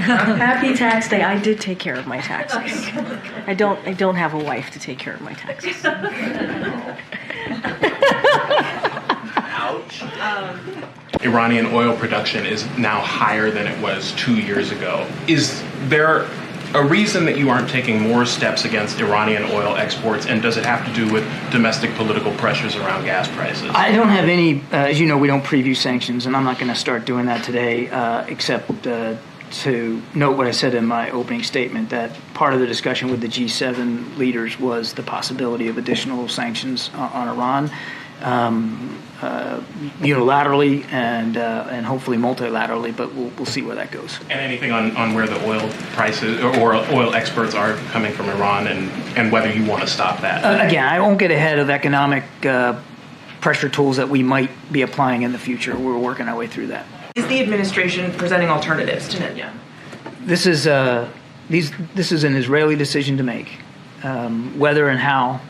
Happy tax day. I did take care of my taxes. I don't have a wife to take care of my taxes. Ouch. Iranian oil production is now higher than it was 2 years ago. Is there a reason that you aren't taking more steps against Iranian oil exports, and does it have to do with domestic political pressures around gas prices? I don't have any, as you know, we don't preview sanctions, and I'm not going to start doing that today, except to note what I said in my opening statement, that part of the discussion with the G7 leaders was the possibility of additional sanctions on Iran. Unilaterally and hopefully multilaterally, but we'll see where that goes. And anything on where the oil prices or oil exports are coming from Iran and whether you want to stop that? Again, I won't get ahead of economic pressure tools that we might be applying in the future. We're working our way through that. Is the administration presenting alternatives to Netanyahu? This is an Israeli decision to make, whether and how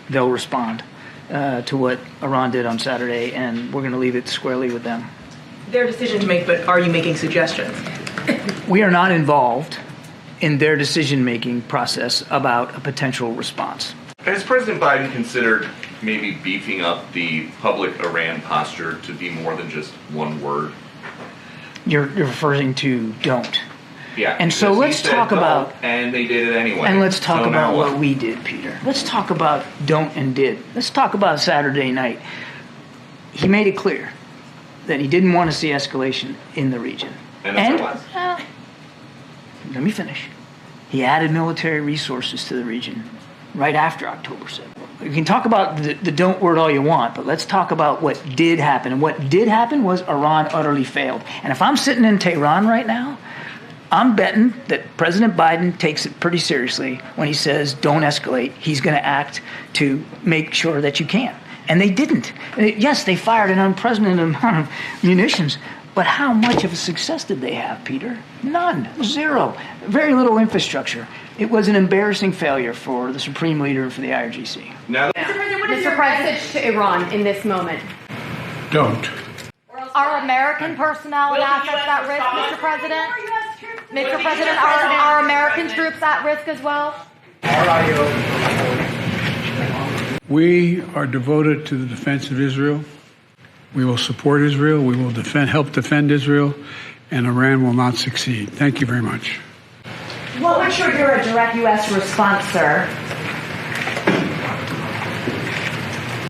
they'll respond to what Iran did on Saturday, and we're going to leave it squarely with them. Their decision to make, but are you making suggestions? We are not involved in their decision-making process about a potential response. Has President Biden considered maybe beefing up the public Iran posture to be more than just one word? You're referring to don't. Yeah. And so let's talk about... And they did it anyway. And let's talk about what we did, Peter. Let's talk about don't and did. Let's talk about Saturday night. He made it clear that he didn't want to see escalation in the region. And that's what it was. Let me finish. He added military resources to the region right after October 7th. You can talk about the don't word all you want, but let's talk about what did happen. And what did happen was Iran utterly failed. And if I'm sitting in Tehran right now, I'm betting that President Biden takes it pretty seriously when he says don't escalate. He's going to act to make sure that you can. And they didn't. Yes, they fired an unprecedented amount of munitions, but how much of a success did they have, Peter? None. Zero. Very little infrastructure. It was an embarrassing failure for the Supreme Leader and for the IRGC. Now, Mr. President, to Iran in this moment. Don't. Are American personnel and assets at risk, Mr. President? Mr. President, are American troops at risk as well? We are devoted to the defense of Israel. We will support Israel. We will help defend Israel, and Iran will not succeed. Thank you very much. What would trigger a direct U.S. response, sir?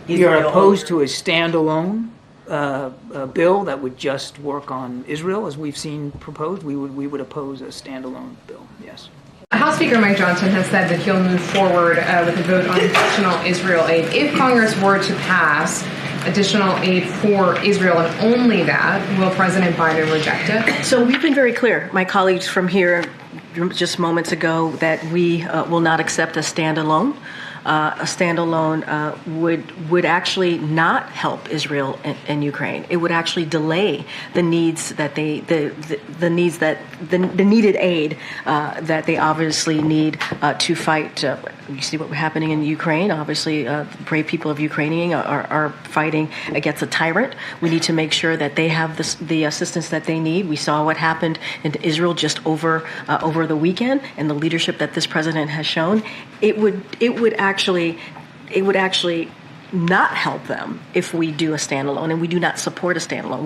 You're opposed to a standalone bill that would just work on Israel, as we've seen proposed. We would oppose a standalone bill, yes. House Speaker Mike Johnson has said that he'll move forward with a vote on additional Israel aid. If Congress were to pass additional aid for Israel and only that, will President Biden reject it? So we've been very clear, my colleagues from here just moments ago, that we will not accept a standalone. A standalone would actually not help Israel and Ukraine. It would actually delay the needs that the needed aid that they obviously need to fight. You see what's happening in Ukraine. Obviously, the brave people of Ukraine are fighting against a tyrant. We need to make sure that they have the assistance that they need. We saw what happened in Israel just over the weekend, and the leadership that this president has shown. It would actually not help them if we do a standalone, and we do not support a standalone.